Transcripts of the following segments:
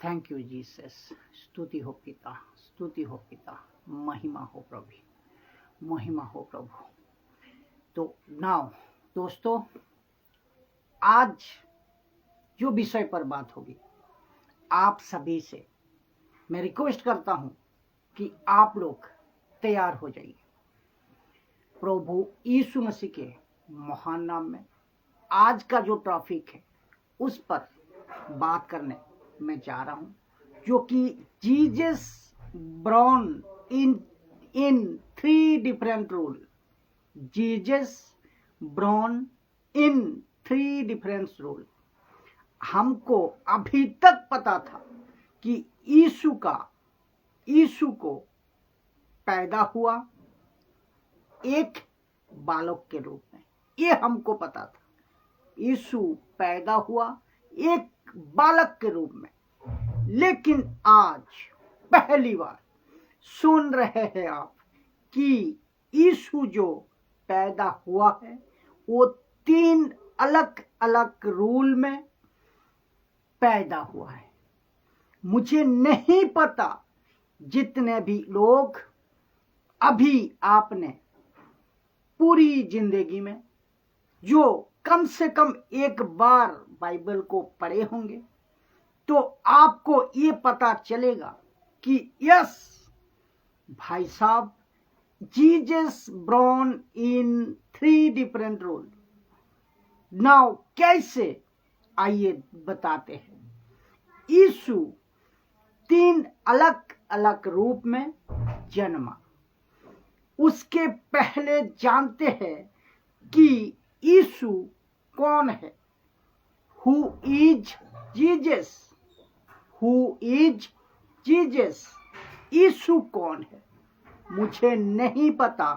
Thank you Jesus. स्तुति हो पिता, स्तुति हो पिता, महिमा हो प्रभु, महिमा हो प्रभु। तो नाउ दोस्तों, आज जो विषय पर बात होगी, आप सभी से मैं रिक्वेस्ट करता हूं कि आप लोग तैयार हो जाइए। प्रभु यीशु मसीह के महान नाम में आज का जो टॉपिक है उस पर बात करने मैं जा रहा हूं, जो कि जीसस ब्रॉन इन 3 डिफरेंट रूल। जीसस ब्रॉन इन 3 डिफरेंट रूल। हमको अभी तक पता था कि यीशु को पैदा हुआ एक बालक के रूप में, ये हमको पता था। यीशु पैदा हुआ एक बालक के रूप में, लेकिन आज पहली बार सुन रहे हैं आप कि यीशु जो पैदा हुआ है वो 3 अलग अलग रूल में पैदा हुआ है। मुझे नहीं पता जितने भी लोग अभी आपने पूरी जिंदगी में जो कम से कम एक बार बाइबल को पढ़े होंगे, तो आपको ये पता चलेगा कि यस भाई साहब, जीसस ब्रॉन इन 3 डिफरेंट रूल। नाउ कैसे, आइए बताते हैं। यीशु 3 अलग अलग रूप में जन्मा। उसके पहले जानते हैं कि यीशु कौन है। Who is Jesus, who is Jesus. Yeshu कौन है मुझे नहीं पता।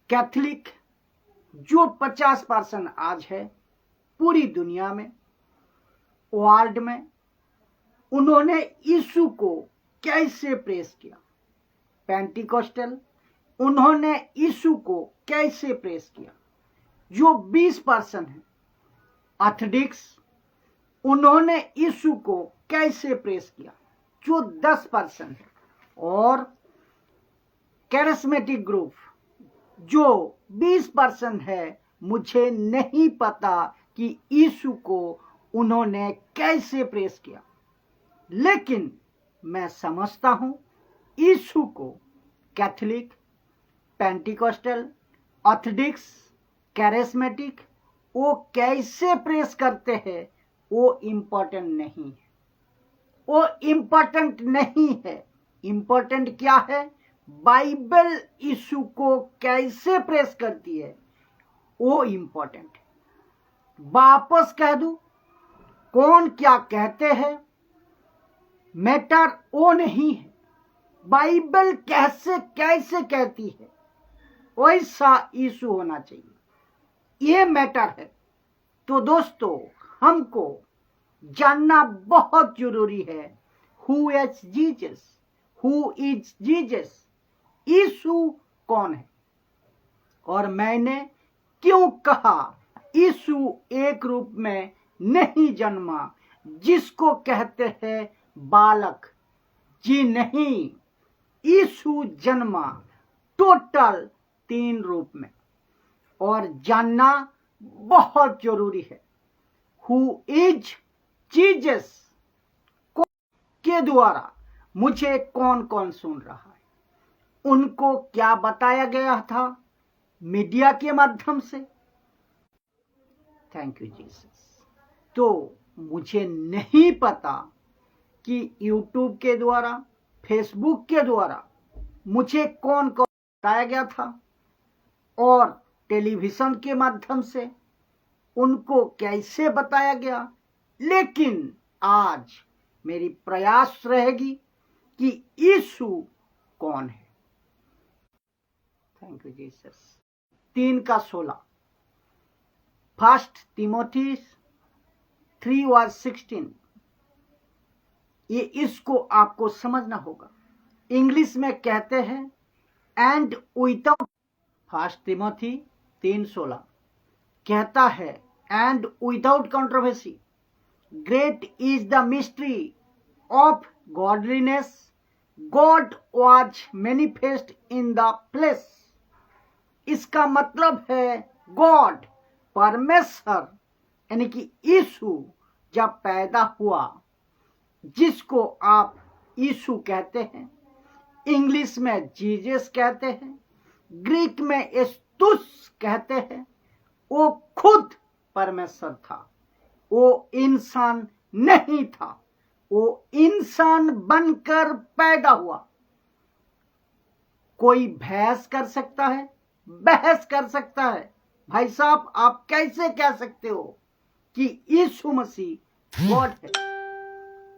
कैथोलिक जो 50% आज है पूरी दुनिया में, वर्ल्ड में, उन्होंने यीशु को कैसे प्रेस किया। पेंटिकोस्टल उन्होंने यीशु को कैसे प्रेस किया, जो 20% है। ऑर्थोडॉक्स उन्होंने यीशु को कैसे प्रेस किया, जो 10% है। और कैरिस्मेटिक ग्रुप जो 20% है, मुझे नहीं पता कि यीशु को उन्होंने कैसे प्रेस किया, लेकिन मैं समझता हूं यीशु को कैथोलिक, पेंटिकोस्टल, ऑर्थोडॉक्स, कैरिस्मेटिक वो कैसे प्रेस करते हैं वो इम्पोर्टेंट नहीं है। वो इम्पोर्टेंट नहीं है। इम्पोर्टेंट क्या है? बाइबल यीशु को कैसे प्रेस करती है वो इम्पोर्टेंट है। वापस कह दूं, कौन क्या कहते हैं मैटर वो नहीं है। बाइबल कैसे कैसे कहती है वैसा यीशु होना चाहिए, ये मैटर है। तो दोस्तों, हमको जानना बहुत जरूरी है who is Jesus, who is Jesus. Yeshu कौन है? और मैंने क्यों कहा यीशु एक रूप में नहीं जन्मा जिसको कहते हैं बालक? जी नहीं, यीशु जन्मा टोटल 3 रूप में। और जानना बहुत जरूरी है हु इज जीसस के द्वारा मुझे कौन कौन सुन रहा है, उनको क्या बताया गया था मीडिया के माध्यम से। Thank you Jesus. तो मुझे नहीं पता कि यूट्यूब के द्वारा, फेसबुक के द्वारा मुझे कौन कौन बताया गया था, और टेलीविजन के माध्यम से उनको कैसे बताया गया। लेकिन आज मेरी प्रयास रहेगी कि यीशु कौन है। Thank you Jesus. 3:16 first Timothy 3:16। ये इसको आपको समझना होगा। इंग्लिश में कहते हैं एंड विदाउट, फर्स्ट तिमोथी 3:16 कहता है and without controversy, great is the mystery of godliness, God was manifest in the flesh. इसका मतलब है गॉड, परमेश्वर यानी कि यीशु जब पैदा हुआ, जिसको आप यीशु कहते हैं, इंग्लिश में जीसस कहते हैं, ग्रीक में एस्तुस कहते हैं, वो खुद परमेश्वर था। वो इंसान नहीं था, वो इंसान बनकर पैदा हुआ। कोई बहस कर सकता है, बहस कर सकता है, भाई साहब आप कैसे कह सकते हो कि यीशु मसीह गॉड है?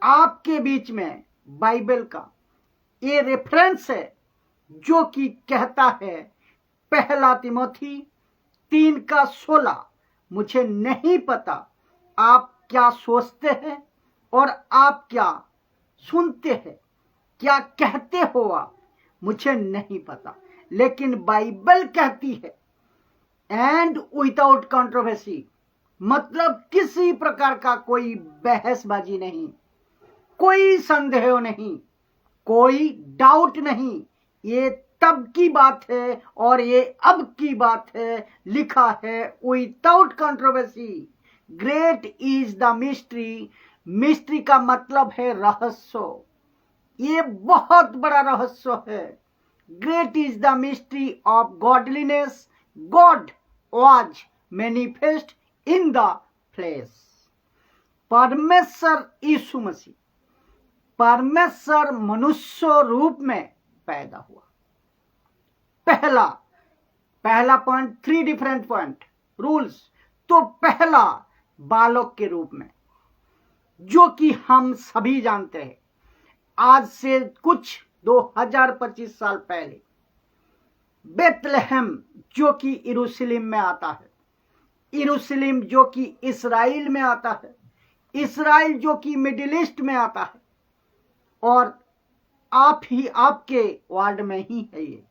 आपके बीच में बाइबल का ये रेफरेंस है जो कि कहता है, पहला तिमोथी 3:16। मुझे नहीं पता आप क्या सोचते हैं और आप क्या सुनते हैं, क्या कहते हो आप, मुझे नहीं पता, लेकिन बाइबल कहती है एंड विदाउट कंट्रोवर्सी, मतलब किसी प्रकार का कोई बहसबाजी नहीं, कोई संदेह नहीं, कोई डाउट नहीं, ये तब की बात है और ये अब की बात है। लिखा है without controversy, great is the mystery. Mystery का मतलब है रहस्य, ये बहुत बड़ा रहस्य है। Great is the mystery of godliness, God was manifest in the flesh. परमेश्वर यीशु मसीह, परमेश्वर मनुष्य रूप में पैदा हुआ। पहला पॉइंट, 3 डिफरेंट पॉइंट रूल्स। तो पहला बालक के रूप में, जो कि हम सभी जानते हैं, आज से कुछ 2025 साल पहले बेथलेहम जो कि यरूशलेम में आता है, यरूशलेम जो कि इस्राइल में आता है, इस्राइल जो कि मिडिल ईस्ट में आता है, और आप ही आपके वार्ड में ही है ये।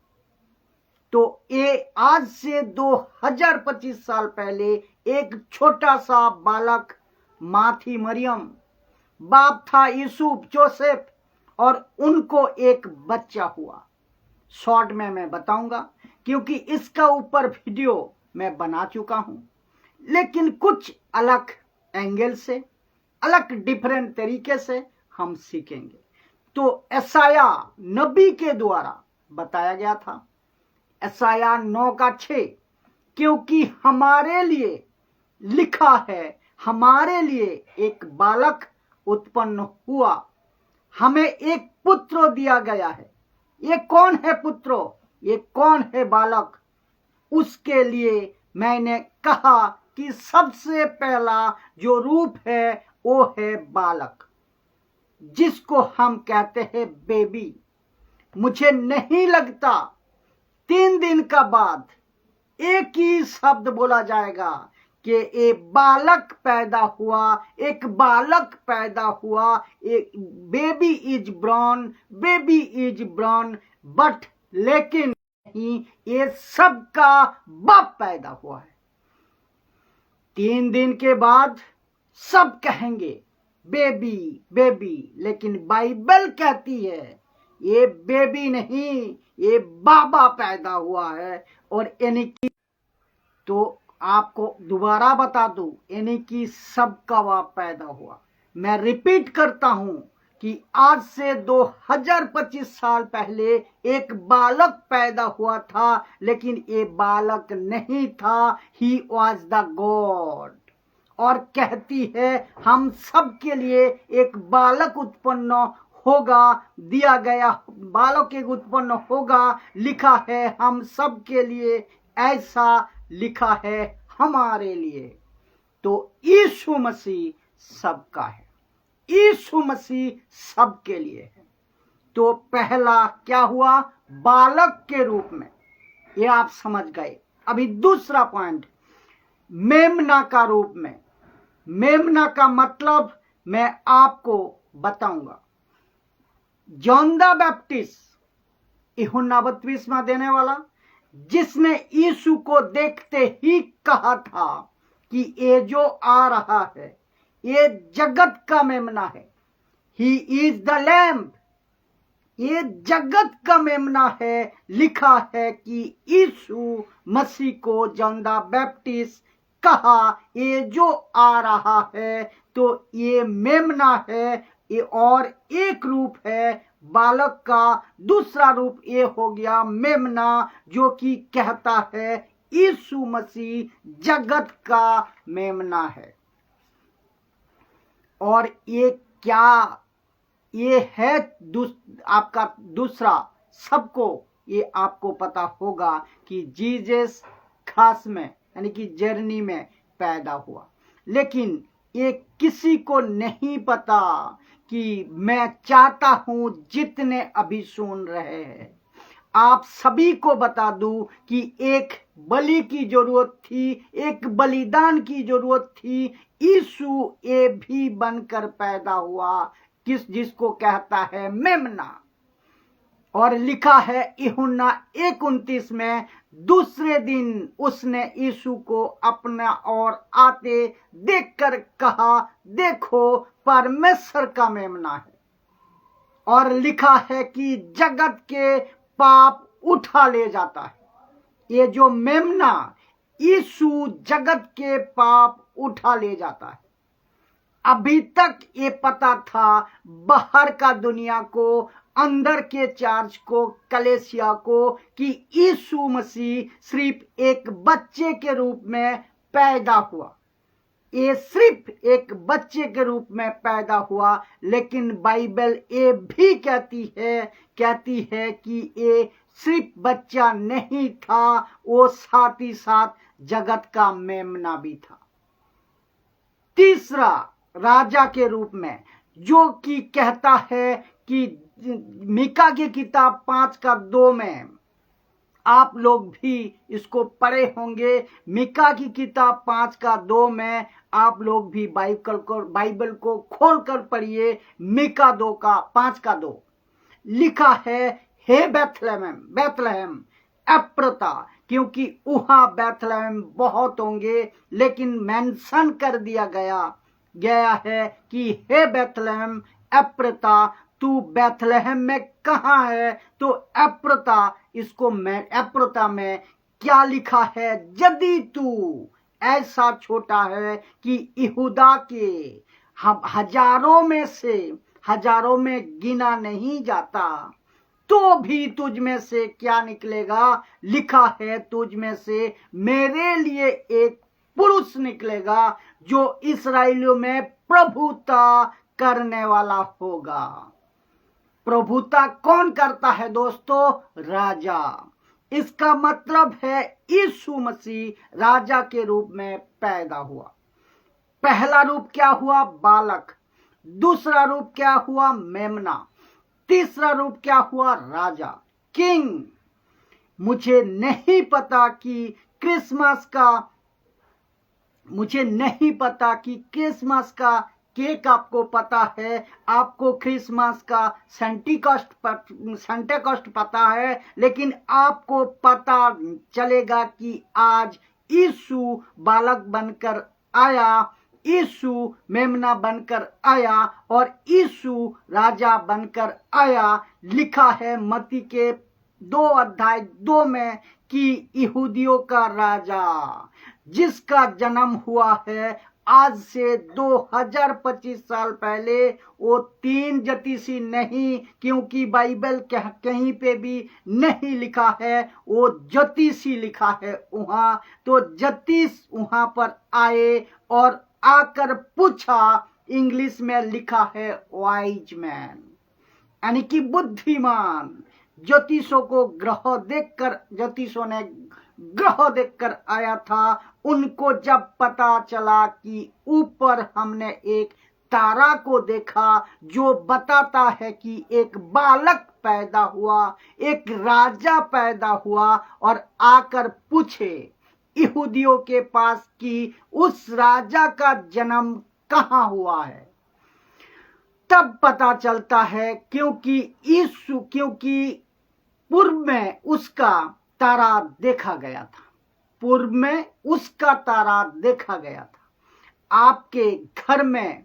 तो ये आज से 2025 साल पहले एक छोटा सा बालक, माँ थी मरियम, बाप था यूसुफ जोसेफ, और उनको एक बच्चा हुआ। शॉर्ट में मैं बताऊंगा क्योंकि इसका ऊपर वीडियो मैं बना चुका हूं, लेकिन कुछ अलग एंगल से, अलग डिफरेंट तरीके से हम सीखेंगे। तो यशाया नबी के द्वारा बताया गया था, यशाया 9:6, क्योंकि हमारे लिए लिखा है, हमारे लिए एक बालक उत्पन्न हुआ, हमें एक पुत्र दिया गया है। ये कौन है पुत्र, ये कौन है बालक? उसके लिए मैंने कहा कि सबसे पहला जो रूप है वो है बालक, जिसको हम कहते हैं बेबी। मुझे नहीं लगता 3 दिन का बाद एक ही शब्द बोला जाएगा कि एक बालक पैदा हुआ, एक बालक पैदा हुआ, एक baby is born, baby is born, but लेकिन नहीं, ये सबका बाप पैदा हुआ है। 3 दिन के बाद सब कहेंगे बेबी बेबी, लेकिन बाइबल कहती है ये बेबी नहीं, ये बाबा पैदा हुआ है। और यानी कि, तो आपको दोबारा बता दूं, यानी कि सबका बाप पैदा हुआ। मैं रिपीट करता हूं कि आज से 2025 साल पहले एक बालक पैदा हुआ था, लेकिन ये बालक नहीं था, ही वॉज द गॉड। और कहती है हम सब के लिए एक बालक उत्पन्न होगा, दिया गया बालक एक उत्पन्न होगा, लिखा है हम सब के लिए, ऐसा लिखा है हमारे लिए। तो यीशु मसीह सबका है, यीशु मसीह सबके लिए है। तो पहला क्या हुआ, बालक के रूप में, ये आप समझ गए। अभी दूसरा पॉइंट, मेमना का रूप में। मेमना का मतलब मैं आपको बताऊंगा। जॉन द बैप्टिस्ट, यूहन्ना बपतिस्मा देने वाला, जिसने यीशु को देखते ही कहा था कि ये जो आ रहा है ये जगत का मेमना है। ही इज द लैम्ब, ये जगत का मेमना है। लिखा है कि यीशु मसीह को जॉन द बैप्टिस्ट कहा, ये जो आ रहा है तो ये मेमना है, ये और एक रूप है बालक का, दूसरा रूप ये हो गया मेमना, जो कि कहता है यीशु मसीह जगत का मेमना है। और ये क्या, ये है आपका दूसरा, सबको ये आपको पता होगा कि जीसस खास में यानी कि जर्नी में पैदा हुआ, लेकिन ये किसी को नहीं पता कि मैं चाहता हूं जितने अभी सुन रहे हैं आप सभी को बता दूं कि एक बलि की जरूरत थी, एक बलिदान की जरूरत थी। यीशु ये भी बनकर पैदा हुआ, जिसको कहता है मेमना। और लिखा है यूहन्ना 1:29 में, दूसरे दिन उसने यीशु को अपना ओर आते देखकर कहा, देखो परमेश्वर का मेमना है। और लिखा है कि जगत के पाप उठा ले जाता है। ये जो मेमना, यीशु जगत के पाप उठा ले जाता है। अभी तक ये पता था बाहर का दुनिया को, अंदर के चर्च को, कलेसिया को, कि यीशु मसीह सिर्फ एक बच्चे के रूप में पैदा हुआ। ये सिर्फ एक बच्चे के रूप में पैदा हुआ, लेकिन बाइबल ये भी कहती है कि ये सिर्फ बच्चा नहीं था, वो साथ ही साथ जगत का मेमना भी था। तीसरा, राजा के रूप में, जो कि कहता है कि मीका की किताब 5:2 में, आप लोग भी इसको पढ़े होंगे। मीका की किताब 5:2 में आप लोग भी बाइबल को खोलकर पढ़िए। मीका 5:2 लिखा है, हे बैतलहम एफ्राता, क्योंकि वहां बैतलहम बहुत होंगे, लेकिन मेंशन कर दिया गया है कि हे बैतलहम एफ्राता, तू बैतलहम में कहाँ है। तो एफ्राता में क्या लिखा है, यदि तू ऐसा छोटा है कि यहूदा के हजारों में गिना नहीं जाता, तो भी तुझ में से क्या निकलेगा। लिखा है, तुझ में से मेरे लिए एक पुरुष निकलेगा, जो इस्राएलियों में प्रभुता करने वाला होगा। प्रभुता कौन करता है दोस्तों? राजा। इसका मतलब है यीशु मसीह राजा के रूप में पैदा हुआ। पहला रूप क्या हुआ? बालक। दूसरा रूप क्या हुआ? मेमना। तीसरा रूप क्या हुआ? राजा, किंग। मुझे नहीं पता कि क्रिसमस का केक आपको पता है, आपको क्रिसमस का सेंटेकॉस्ट पता है, लेकिन आपको पता चलेगा कि आज यीशु बालक बनकर आया, यीशु मेमना बनकर आया और यीशु राजा बनकर आया। लिखा है मत्ती के 2:2 में कि यहूदियों का राजा, जिसका जन्म हुआ है आज से 2025 साल पहले, वो 3 ज्योतिषी नहीं, क्योंकि बाइबल कहीं पे भी नहीं लिखा है, वो ज्योतिषी लिखा है वहां। तो ज्योतिष वहां पर आए और आकर पूछा, इंग्लिश में लिखा है वाइज मैन, यानी कि बुद्धिमान। ज्योतिषों ने ग्रह देखकर आया था। उनको जब पता चला कि ऊपर हमने एक तारा को देखा जो बताता है कि एक बालक पैदा हुआ, एक राजा पैदा हुआ, और आकर पूछे यहूदियों के पास कि उस राजा का जन्म कहाँ हुआ है। तब पता चलता है क्योंकि पूर्व में उसका तारा देखा गया था। आपके घर में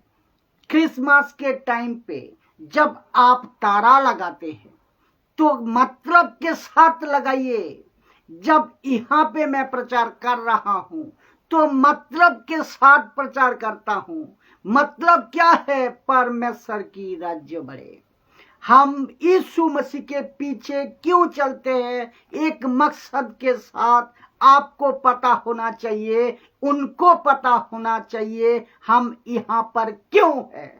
क्रिसमस के टाइम पे जब आप तारा लगाते हैं तो मतलब के साथ लगाइए। जब यहाँ पे मैं प्रचार कर रहा हूं तो मतलब के साथ प्रचार करता हूं। मतलब क्या है? परमेश्वर की राज्य बढ़े। हम यीशु मसीह के पीछे क्यों चलते हैं? एक मकसद के साथ। आपको पता होना चाहिए, उनको पता होना चाहिए हम यहाँ पर क्यों हैं।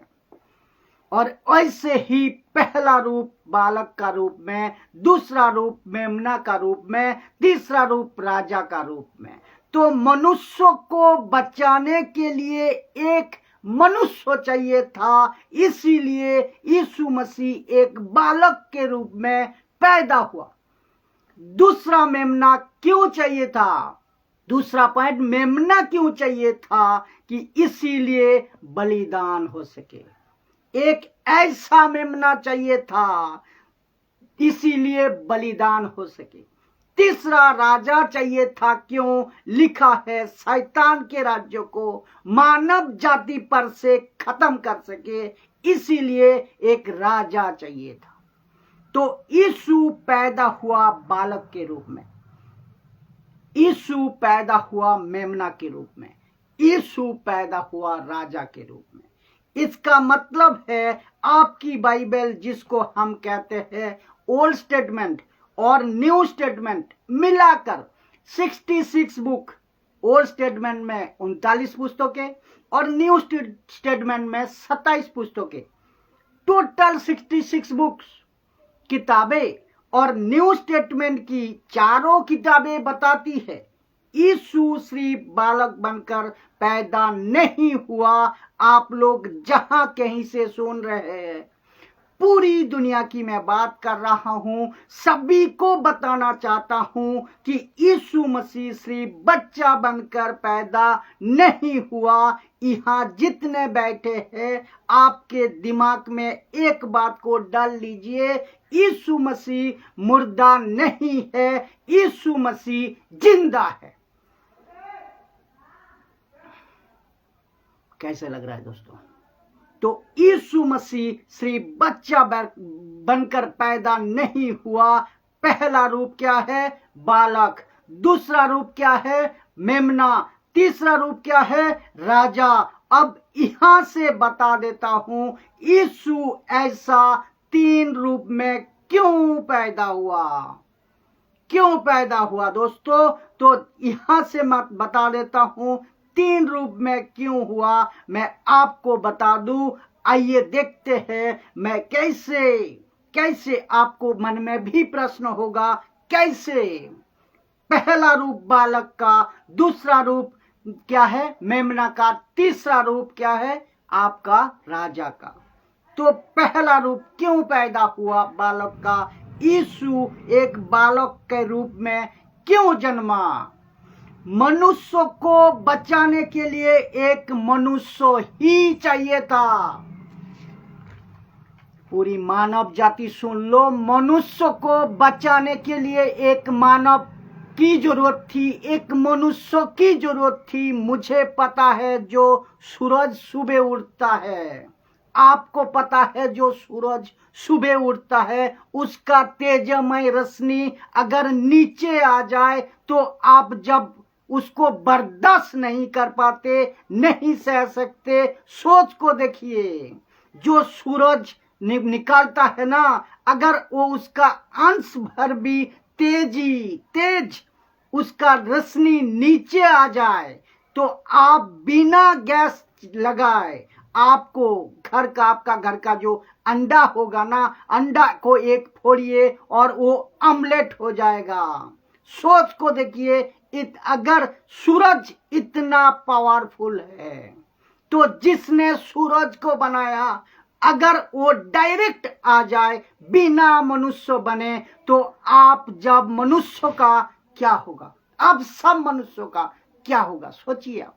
और ऐसे ही पहला रूप बालक का रूप में, दूसरा रूप मेमना का रूप में, तीसरा रूप राजा का रूप में। तो मनुष्य को बचाने के लिए एक मनुष्य चाहिए था, इसीलिए यीशु मसीह एक बालक के रूप में पैदा हुआ। दूसरा मेमना क्यों चाहिए था? दूसरा पॉइंट, मेमना क्यों चाहिए था? कि इसीलिए बलिदान हो सके। एक ऐसा मेमना चाहिए था, इसीलिए बलिदान हो सके। तीसरा राजा चाहिए था। क्यों? लिखा है शैतान के राज्य को मानव जाति पर से खत्म कर सके, इसीलिए एक राजा चाहिए था। तो यीशु पैदा हुआ बालक के रूप में, यीशु पैदा हुआ मेमना के रूप में, यीशु पैदा हुआ राजा के रूप में। इसका मतलब है आपकी बाइबल, जिसको हम कहते हैं ओल्ड स्टेटमेंट और न्यू स्टेटमेंट मिलाकर 66 बुक। ओल्ड स्टेटमेंट में 39 पुस्तकें और न्यू स्टेटमेंट में 27 पुस्तकें, टोटल 66 बुक्स किताबें। और न्यू स्टेटमेंट की चारों किताबें बताती है यीशु सिर्फ बालक बनकर पैदा नहीं हुआ। आप लोग जहां कहीं से सुन रहे हैं, पूरी दुनिया की मैं बात कर रहा हूं, सभी को बताना चाहता हूं कि यीशु मसीह सिर्फ बच्चा बनकर पैदा नहीं हुआ। यहां जितने बैठे हैं, आपके दिमाग में एक बात को डाल लीजिए, यीशु मसीह मुर्दा नहीं है, यीशु मसीह जिंदा है। कैसे लग रहा है दोस्तों? तो यीशु मसीह सिर्फ बच्चा बनकर पैदा नहीं हुआ। पहला रूप क्या है? बालक। दूसरा रूप क्या है? मेमना। तीसरा रूप क्या है? राजा। अब यहां से बता देता हूं यीशु ऐसा 3 रूप में क्यों पैदा हुआ। क्यों पैदा हुआ दोस्तों? तो यहां से मैं बता देता हूं 3 रूप में क्यों हुआ, मैं आपको बता दूं। आइए देखते हैं मैं कैसे आपको मन में भी प्रश्न होगा, कैसे पहला रूप बालक का, दूसरा रूप क्या है? मेमना का, तीसरा रूप क्या है? आपका राजा का। तो पहला रूप क्यों पैदा हुआ बालक का? यीशु एक बालक के रूप में क्यों जन्मा? मनुष्य को बचाने के लिए एक मनुष्य ही चाहिए था। पूरी मानव जाति सुन लो, मनुष्य को बचाने के लिए एक मानव की जरूरत थी, एक मनुष्य की जरूरत थी। मुझे पता है जो सूरज सुबह उठता है, आपको पता है जो सूरज सुबह उठता है, उसका तेजमय रोशनी अगर नीचे आ जाए तो आप जब उसको बर्दाश्त नहीं कर पाते, नहीं सह सकते। सोच को देखिए, जो सूरज निकालता है ना, अगर वो उसका अंश भर भी तेज उसका रोशनी नीचे आ जाए तो आप बिना गैस लगाए, आपको आपका घर का जो अंडा होगा ना, अंडा को एक फोड़िए और वो ऑमलेट हो जाएगा। सोच को देखिए, अगर सूरज इतना पावरफुल है तो जिसने सूरज को बनाया, अगर वो डायरेक्ट आ जाए बिना मनुष्य बने, तो आप जब मनुष्य का क्या होगा, अब सब मनुष्यों का क्या होगा? सोचिए आप।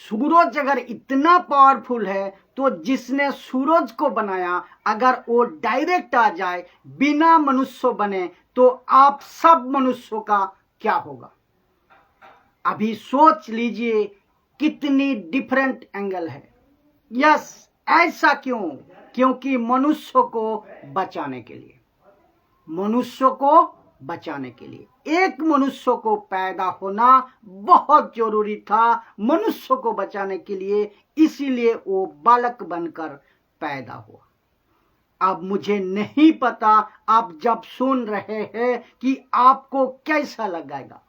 सूरज अगर इतना पावरफुल है तो जिसने सूरज को बनाया, अगर वो डायरेक्ट आ जाए बिना मनुष्य बने, तो आप सब मनुष्यों का क्या होगा? अभी सोच लीजिए कितनी डिफरेंट एंगल है। यस, ऐसा क्यों? क्योंकि मनुष्य को बचाने के लिए, मनुष्य को बचाने के लिए, एक मनुष्य को पैदा होना बहुत जरूरी था मनुष्य को बचाने के लिए, इसीलिए वो बालक बनकर पैदा हुआ। अब मुझे नहीं पता आप जब सुन रहे हैं कि आपको कैसा लगेगा,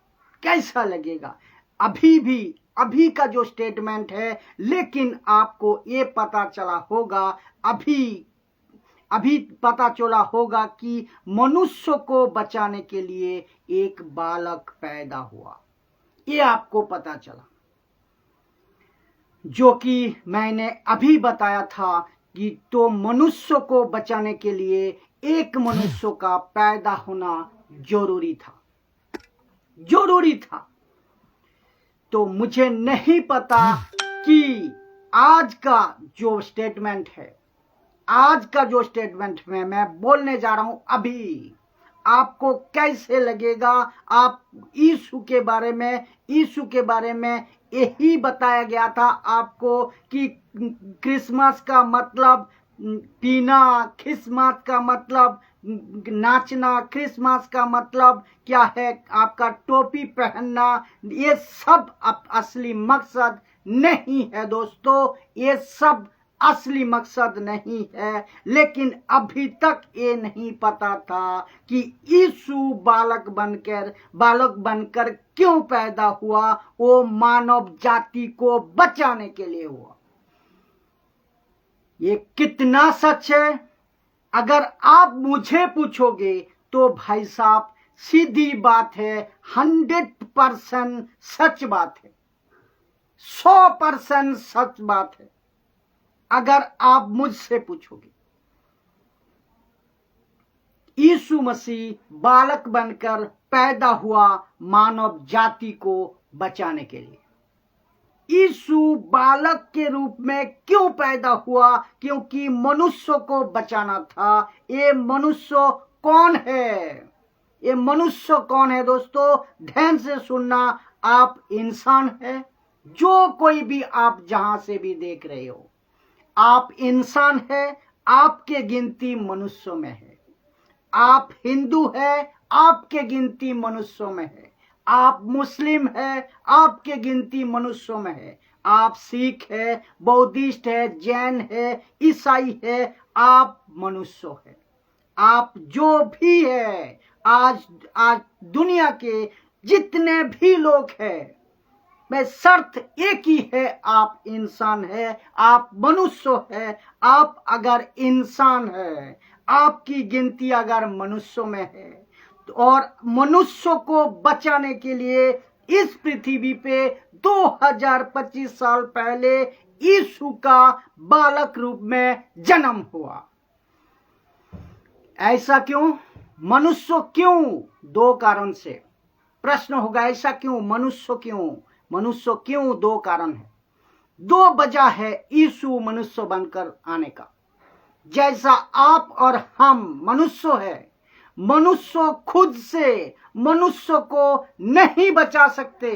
कैसा लगेगा। अभी का जो स्टेटमेंट है, लेकिन आपको ये पता चला होगा, अभी पता चला होगा कि मनुष्य को बचाने के लिए एक बालक पैदा हुआ। ये आपको पता चला, जो कि मैंने अभी बताया था कि तो मनुष्य को बचाने के लिए एक मनुष्य का पैदा होना जरूरी था, जरूरी था। तो मुझे नहीं पता कि आज का जो स्टेटमेंट है, आज का जो स्टेटमेंट में मैं बोलने जा रहा हूं, अभी आपको कैसे लगेगा। आप यीशु के बारे में यही बताया गया था आपको कि क्रिसमस का मतलब पीना, क्रिसमस का मतलब नाचना, क्रिसमस का मतलब क्या है, आपका टोपी पहनना। ये सब असली मकसद नहीं है दोस्तों, ये सब असली मकसद नहीं है। लेकिन अभी तक ये नहीं पता था कि यीशु बालक बनकर क्यों पैदा हुआ। वो मानव जाति को बचाने के लिए हुआ। ये कितना सच है? अगर आप मुझे पूछोगे तो भाई साहब सीधी बात है, 100% सच बात है, 100% सच बात है। अगर आप मुझसे पूछोगे, यीशु मसीह बालक बनकर पैदा हुआ मानव जाति को बचाने के लिए। यीशु बालक के रूप में क्यों पैदा हुआ? क्योंकि मनुष्य को बचाना था। ये मनुष्य कौन है? ये मनुष्य कौन है दोस्तों? ध्यान से सुनना। आप इंसान है, जो कोई भी आप जहां से भी देख रहे हो, आप इंसान है, आपके गिनती मनुष्यों में है। आप हिंदू है, आपके गिनती मनुष्यों में है। आप मुस्लिम है, आपके गिनती मनुष्यों में है। आप सिख है, बौद्धिस्ट है, जैन है, ईसाई है, आप मनुष्य है। आप जो भी है, आज दुनिया के जितने भी लोग हैं, मैं शर्त एक ही है, आप इंसान है, आप मनुष्य है। आप अगर इंसान है, आपकी गिनती अगर मनुष्यों में है, और मनुष्य को बचाने के लिए इस पृथ्वी पे 2025 साल पहले यीशु का बालक रूप में जन्म हुआ। ऐसा क्यों? मनुष्य क्यों? दो कारण से प्रश्न होगा, ऐसा क्यों? मनुष्य क्यों? मनुष्य क्यों? दो कारण है, दो वजह है यीशु मनुष्य बनकर आने का। जैसा आप और हम मनुष्य है, मनुष्य खुद से मनुष्य को नहीं बचा सकते।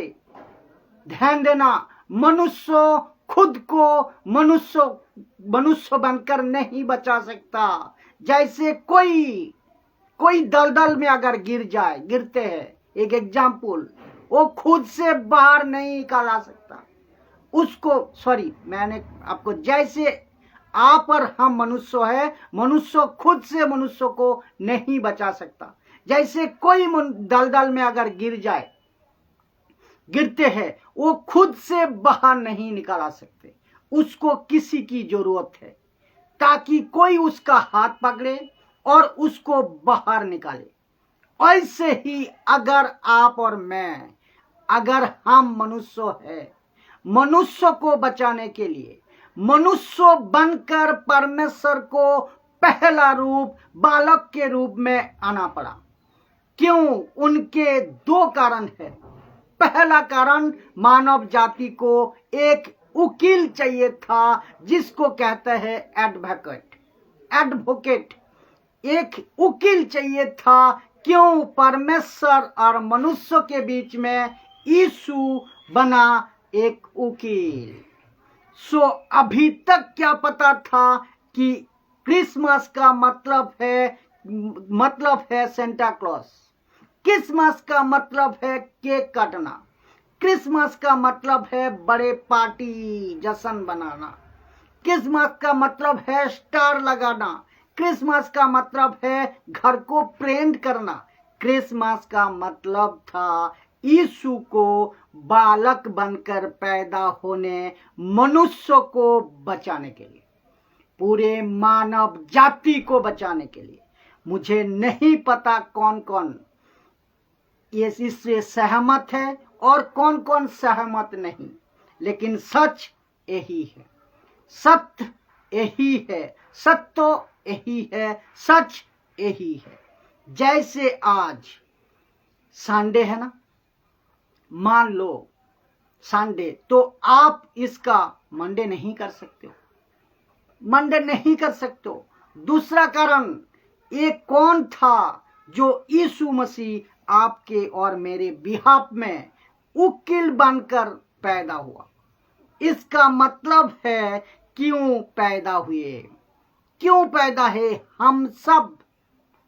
ध्यान देना, मनुष्य खुद को मनुष्य बनकर नहीं बचा सकता। जैसे कोई दलदल में अगर गिरते हैं, एक एग्जाम्पल, वो खुद से बाहर नहीं निकाला सकता उसको। मैंने आपको, जैसे आप और हम मनुष्य है, मनुष्य खुद से मनुष्य को नहीं बचा सकता। जैसे कोई दलदल में अगर गिरते हैं, वो खुद से बाहर नहीं निकाला सकते, उसको किसी की जरूरत है ताकि कोई उसका हाथ पकड़े और उसको बाहर निकाले। ऐसे ही अगर आप और मैं, अगर हम मनुष्य है, मनुष्य को बचाने के लिए मनुष्य बनकर परमेश्वर को पहला रूप बालक के रूप में आना पड़ा। क्यों? उनके दो कारण है। पहला कारण, मानव जाति को एक वकील चाहिए था, जिसको कहते हैं एडवोकेट। एक वकील चाहिए था। क्यों? परमेश्वर और मनुष्य के बीच में यीशु बना एक वकील। सो अभी तक क्या पता था कि क्रिसमस का मतलब है सेंटा क्लॉज। क्रिसमस का मतलब है केक काटना। क्रिसमस का मतलब है बड़े पार्टी जश्न बनाना। क्रिसमस का मतलब है स्टार लगाना। क्रिसमस का मतलब है घर को पेंट करना। क्रिसमस का मतलब था यीशु को बालक बनकर पैदा होने मनुष्य को बचाने के लिए, पूरे मानव जाति को बचाने के लिए। मुझे नहीं पता कौन कौन इससे सहमत है और कौन कौन सहमत नहीं, लेकिन सच यही है, सत्य यही है, सत्य यही है, सच यही है। जैसे आज संडे है ना, मान लो संडे, तो आप इसका मंडे नहीं कर सकते हो, मंडे नहीं कर सकते हो। दूसरा कारण, एक कौन था जो यीशु मसीह आपके और मेरे बिहाफ में वकील बनकर पैदा हुआ। इसका मतलब है क्यों पैदा हुए, क्यों पैदा है। हम सब,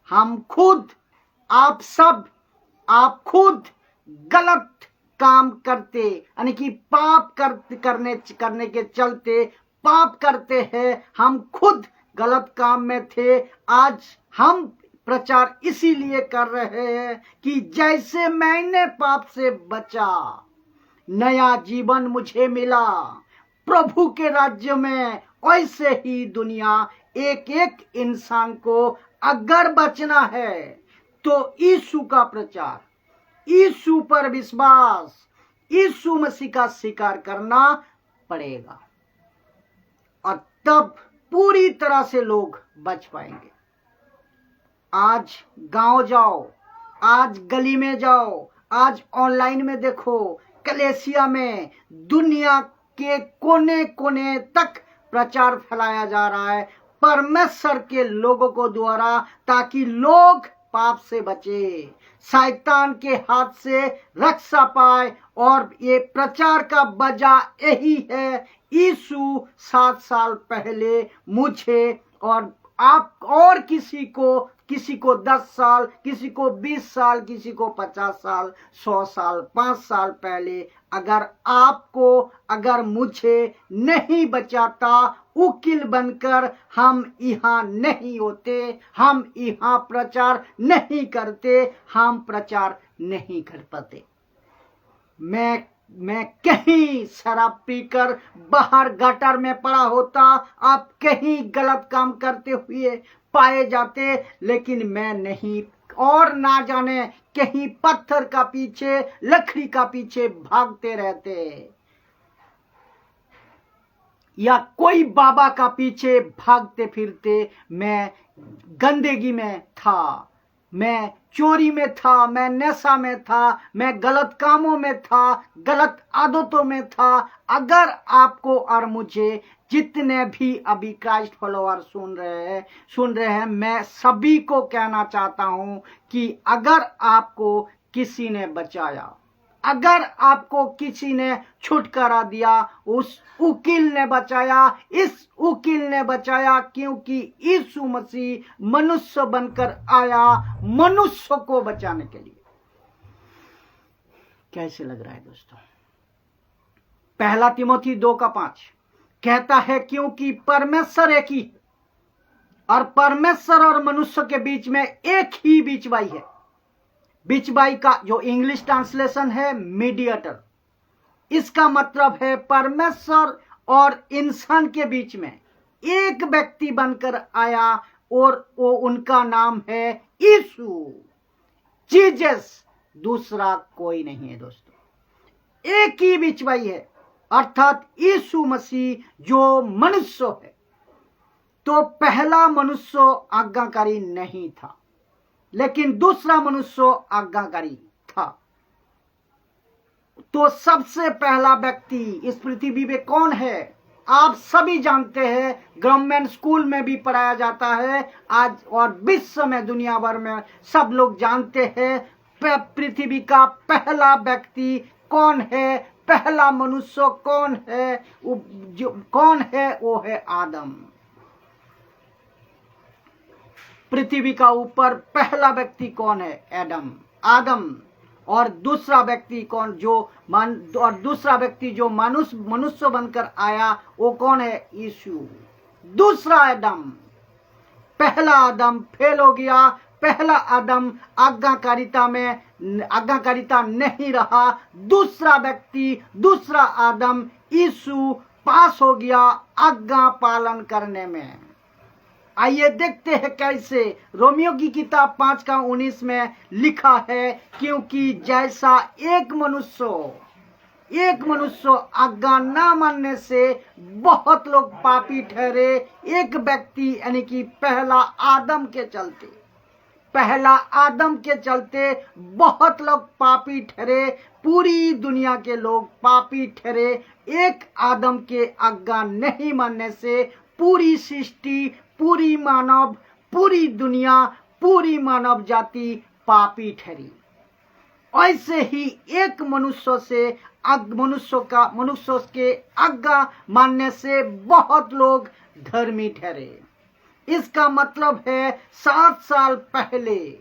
हम खुद, आप सब, आप खुद गलत काम करते, यानी कि पाप करने के चलते पाप करते हैं। हम खुद गलत काम में थे। आज हम प्रचार इसीलिए कर रहे हैं कि जैसे मैंने पाप से बचा, नया जीवन मुझे मिला प्रभु के राज्य में, वैसे ही दुनिया एक एक इंसान को अगर बचना है तो यीशु का प्रचार, यीशु पर विश्वास, यीशु मसीह का स्वीकार करना पड़ेगा, और तब पूरी तरह से लोग बच पाएंगे। आज गांव जाओ, आज गली में जाओ, आज ऑनलाइन में देखो, कलेसिया में दुनिया के कोने कोने तक प्रचार फैलाया जा रहा है परमेश्वर के लोगों को द्वारा, ताकि लोग पाप से बचे, शैतान के हाथ से रक्षा पाए। और ये प्रचार का वजह यही है, यीशु 7 साल पहले मुझे और आप और किसी को 10 साल, किसी को 20 साल, किसी को 50 साल, 100 साल, 5 साल पहले अगर आपको, अगर मुझे नहीं बचाता, वकील बनकर हम यहाँ नहीं होते, हम यहाँ प्रचार नहीं करते, हम प्रचार नहीं कर पाते। मैं कहीं शराब पीकर बाहर गटर में पड़ा होता, आप कहीं गलत काम करते हुए पाए जाते, लेकिन मैं नहीं। और ना जाने कहीं पत्थर का पीछे, लकड़ी का पीछे भागते रहते, या कोई बाबा का पीछे भागते फिरते मैं गंदगी में था, मैं चोरी में था, मैं नशा में था, मैं गलत कामों में था, गलत आदतों में था। अगर आपको और मुझे, जितने भी अभी क्राइस्ट फॉलोअर सुन रहे हैं, मैं सभी को कहना चाहता हूं कि अगर आपको किसी ने बचाया, अगर आपको किसी ने छुटकारा दिया, उस वकील ने बचाया, इस वकील ने बचाया, क्योंकि यीशु मसीह मनुष्य बनकर आया मनुष्य को बचाने के लिए। कैसे लग रहा है दोस्तों? 1 तिमोथी 2:5 कहता है, क्योंकि परमेश्वर एक ही, और परमेश्वर और मनुष्य के बीच में एक ही बीचवाई है। बीचवाई का जो इंग्लिश ट्रांसलेशन है मीडिएटर, इसका मतलब है परमेश्वर और इंसान के बीच में एक व्यक्ति बनकर आया, और वो उनका नाम है यीशु, जीसस, दूसरा कोई नहीं है दोस्तों। एक ही बीचवाई है, अर्थात यीशु मसीह जो मनुष्य है। तो पहला मनुष्य आज्ञाकारी नहीं था, लेकिन दूसरा मनुष्य आज्ञाकारी था। तो सबसे पहला व्यक्ति इस पृथ्वी पे कौन है? आप सभी जानते हैं, गवर्नमेंट स्कूल में भी पढ़ाया जाता है आज, और विश्व में, दुनिया भर में सब लोग जानते हैं, पृथ्वी का पहला व्यक्ति कौन है? पहला मनुष्य कौन है? जो कौन है वो है आदम। पृथ्वी का ऊपर पहला व्यक्ति कौन है? आदम। और दूसरा व्यक्ति कौन दूसरा व्यक्ति जो मनुष्य बनकर आया वो कौन है? यीशु। दूसरा आदम। पहला आदम फेल हो गया। पहला आदम आज्ञाकारिता नहीं रहा। दूसरा व्यक्ति, दूसरा आदम यीशु पास हो गया आज्ञा पालन करने में। आइए देखते हैं कैसे। रोमियो की किताब 5:19 में लिखा है, क्योंकि जैसा एक मनुष्य आज्ञा न मानने से बहुत लोग पापी ठहरे। एक व्यक्ति यानी कि पहला आदम के चलते बहुत लोग पापी ठहरे। पूरी दुनिया के लोग पापी ठहरे। एक आदम के आज्ञा नहीं मानने से पूरी सृष्टि, पूरी दुनिया, पूरी मानव जाति पापी ठहरी। ऐसे ही एक मनुष्य के आज्ञा मानने से बहुत लोग धर्मी ठहरे। इसका मतलब है 7 साल पहले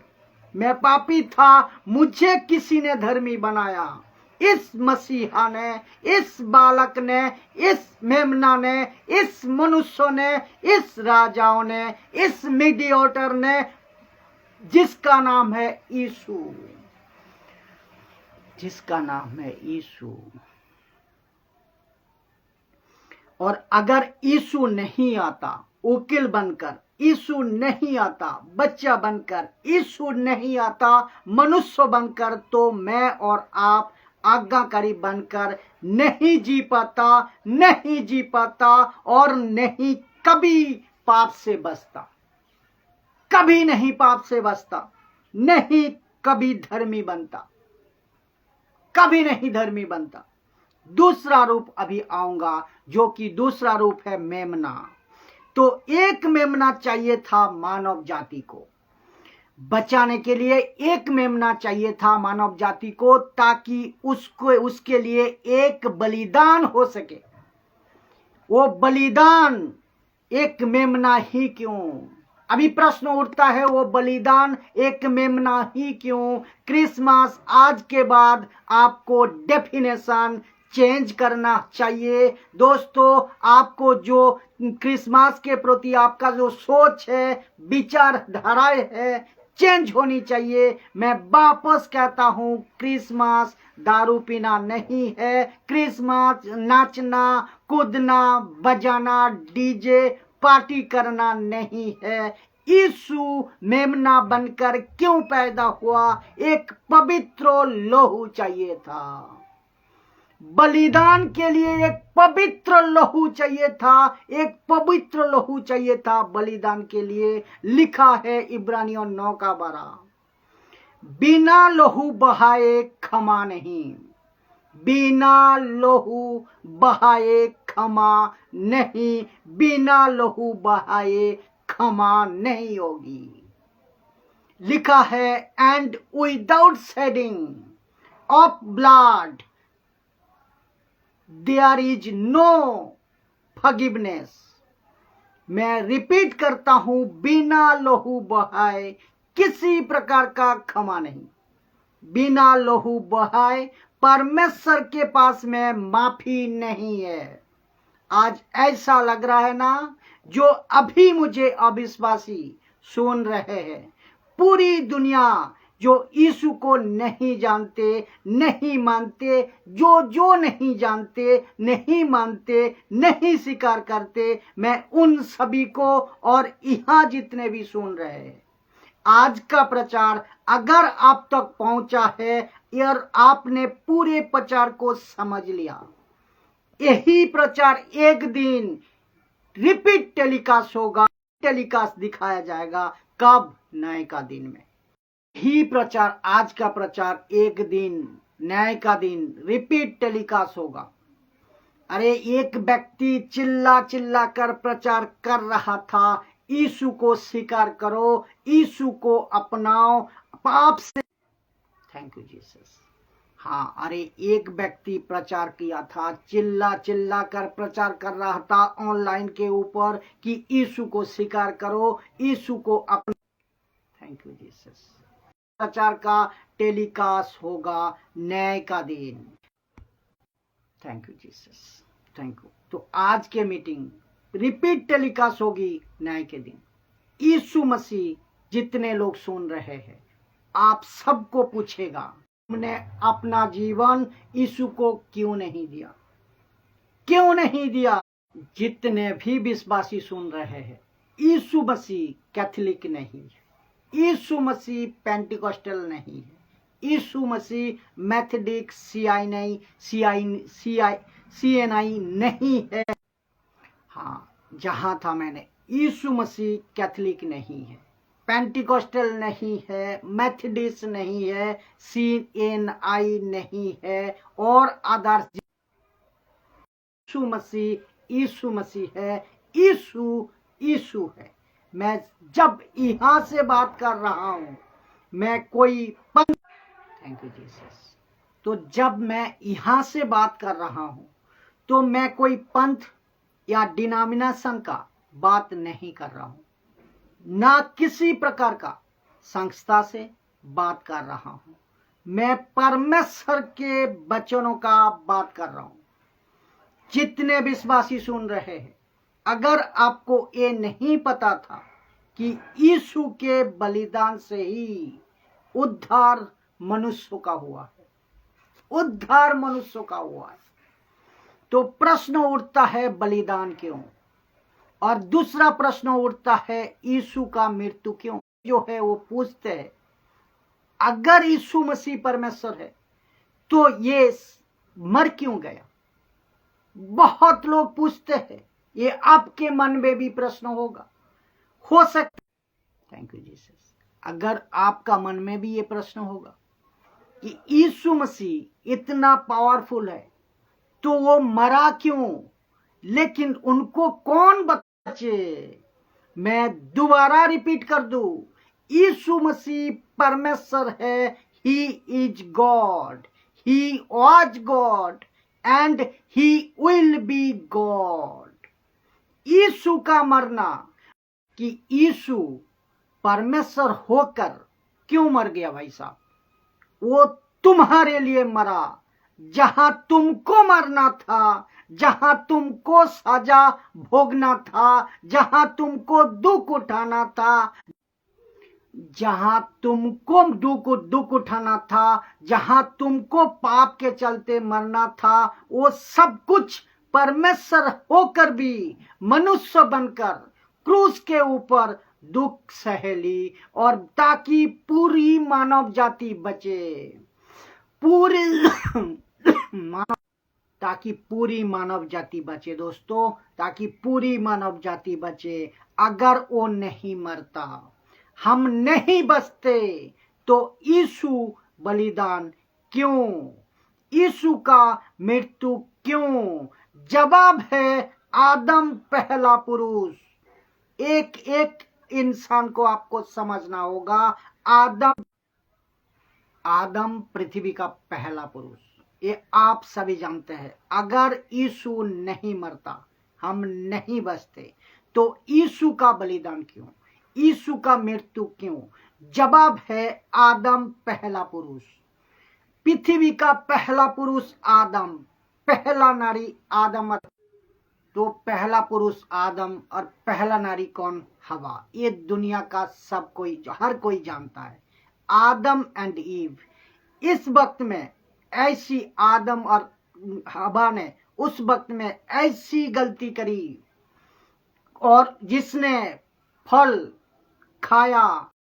मैं पापी था, मुझे किसी ने धर्मी बनाया। इस मसीहा ने, इस बालक ने, इस मेमना ने, इस मनुष्य ने, इस राजाओं ने, इस मीडिएटर ने, जिसका नाम है यीशु। और अगर यीशु नहीं आता वकील बनकर, यीशु नहीं आता बच्चा बनकर, यीशु नहीं आता मनुष्य बनकर, तो मैं और आप आज्ञाकारी बनकर नहीं जी पाता और नहीं कभी पाप से बचता। कभी नहीं पाप से बचता, नहीं कभी धर्मी बनता, कभी नहीं धर्मी बनता। दूसरा रूप अभी आऊंगा, जो कि दूसरा रूप है मेमना। तो एक मेमना चाहिए था मानव जाति को बचाने के लिए। एक मेमना चाहिए था मानव जाति को, ताकि उसके लिए एक बलिदान हो सके। वो बलिदान एक मेमना ही क्यों? अभी प्रश्न उठता है, वो बलिदान एक मेमना ही क्यों? क्रिसमस आज के बाद आपको डेफिनेशन चेंज करना चाहिए। दोस्तों, आपको जो क्रिसमस के प्रति आपका जो सोच है, विचारधाराएं है, चेंज होनी चाहिए। मैं वापस कहता हूं, क्रिसमस दारू पीना नहीं है। क्रिसमस नाचना, कूदना, बजाना, डीजे पार्टी करना नहीं है। यीशु मेमना बनकर क्यों पैदा हुआ? एक पवित्र लहू चाहिए था। बलिदान के लिए एक पवित्र लहू चाहिए था। एक पवित्र लहू चाहिए था बलिदान के लिए। लिखा है इब्रानियों 9:12, बिना लहू बहाए क्षमा नहीं। बिना लहू बहाए क्षमा नहीं। बिना लहू बहाए क्षमा नहीं होगी। लिखा है, and without shedding of blood there is no forgiveness. मैं रिपीट करता हूं, बिना लहू बहाए किसी प्रकार का क्षमा नहीं। बिना लहू बहाए परमेश्वर के पास में माफी नहीं है। आज ऐसा लग रहा है ना, जो अभी मुझे अविश्वासी सुन रहे हैं, पूरी दुनिया जो यीशु को नहीं जानते, नहीं मानते, जो नहीं जानते, नहीं मानते, नहीं स्वीकार करते, मैं उन सभी को और यहाँ जितने भी सुन रहे हैं, आज का प्रचार अगर आप तक पहुंचा है और आपने पूरे प्रचार को समझ लिया, यही प्रचार एक दिन रिपीट टेलीकास्ट होगा। टेलीकास्ट दिखाया जाएगा कब? न्याय का दिन में। ही प्रचार, आज का प्रचार एक दिन न्याय का दिन रिपीट टेलीकास्ट होगा। अरे एक व्यक्ति चिल्ला कर प्रचार कर रहा था, यीशु को स्वीकार करो, यीशु को अपनाओ, पाप से। थैंक यू जीसस, हाँ, अरे एक व्यक्ति प्रचार किया था, चिल्ला चिल्ला कर प्रचार कर रहा था ऑनलाइन के ऊपर कि यीशु को स्वीकार करो, यीशु को अपना। Thank you Jesus. प्रचार का टेलीकास्ट होगा न्याय का दिन। Thank you Jesus, thank you. तो आज के मीटिंग रिपीट टेलीकास्ट होगी न्याय के दिन। यीशु मसीह जितने लोग सुन रहे हैं, आप सबको पूछेगा, तुमने अपना जीवन यीशु को क्यों नहीं दिया? क्यों नहीं दिया? जितने भी विश्वासी सुन रहे हैं, यीशु मसीह कैथोलिक नहीं है, यीशु मसीह पेंटिकॉस्टल नहीं है, यीशु मसीह मेथोडिक सीएनआई नहीं है। हाँ, जहां था मैंने, यीशु मसीह कैथोलिक नहीं है, पेंटिकॉस्टल नहीं है, मेथोडिस्ट नहीं है, सीएनआई नहीं है और अदर्स। यीशु मसीह है, यीशु है। मैं जब यहां से बात कर रहा हूं, मैं कोई पंथ, थैंक यू जीसस, तो जब मैं यहां से बात कर रहा हूं तो मैं कोई पंथ या डिनोमिनेशन का बात नहीं कर रहा हूं, ना किसी प्रकार का संस्था से बात कर रहा हूं। मैं परमेश्वर के वचनों का बात कर रहा हूं। जितने विश्वासी सुन रहे हैं, अगर आपको ये नहीं पता था कि यीशु के बलिदान से ही उद्धार मनुष्य का हुआ है, उद्धार मनुष्य का हुआ है, तो प्रश्न उठता है बलिदान क्यों? और दूसरा प्रश्न उठता है यीशु का मृत्यु क्यों? जो है वो पूछते हैं, अगर यीशु मसीह परमेश्वर है तो ये मर क्यों गया? बहुत लोग पूछते हैं, ये आपके मन में भी प्रश्न होगा, हो सकता। Thank you Jesus. अगर आपका मन में भी ये प्रश्न होगा कि यीशु मसीह इतना पावरफुल है तो वो मरा क्यों? लेकिन उनको कौन बचे? मैं दोबारा रिपीट कर दूं, यीशु मसीह परमेश्वर है, he is God, he was God and he will be God. Yeshu का मरना, कि यीशु परमेश्वर होकर क्यों मर गया भाई साहब? वो तुम्हारे लिए मरा, जहां तुमको मरना था, जहां तुमको सजा भोगना था, जहां तुमको दुख उठाना था, जहां तुमको दुख उठाना था, जहां तुमको पाप के चलते मरना था, वो सब कुछ परमेश्वर होकर भी मनुष्य बनकर क्रूस के ऊपर दुख सहेली, और ताकि पूरी मानव जाति बचे, पूरी ताकि पूरी मानव जाति बचे दोस्तों, ताकि पूरी मानव जाति बचे। अगर वो नहीं मरता, हम नहीं बचते, तो यीशु बलिदान क्यों? यीशु का मृत्यु क्यों? जवाब है आदम पहला पुरुष। एक एक इंसान को आपको समझना होगा, आदम पृथ्वी का पहला पुरुष, ये आप सभी जानते हैं। अगर यीशु नहीं मरता, हम नहीं बचते, तो यीशु का बलिदान क्यों? यीशु का मृत्यु क्यों? जवाब है आदम पहला पुरुष, पृथ्वी का पहला पुरुष आदम, पहला नारी आदम। तो पहला पुरुष आदम और पहला नारी कौन? हवा। ये दुनिया का सब कोई, हर कोई जानता है, आदम एंड ईव। इस वक्त में ऐसी आदम और हवा ने उस वक्त में ऐसी गलती करी, और जिसने फल खाया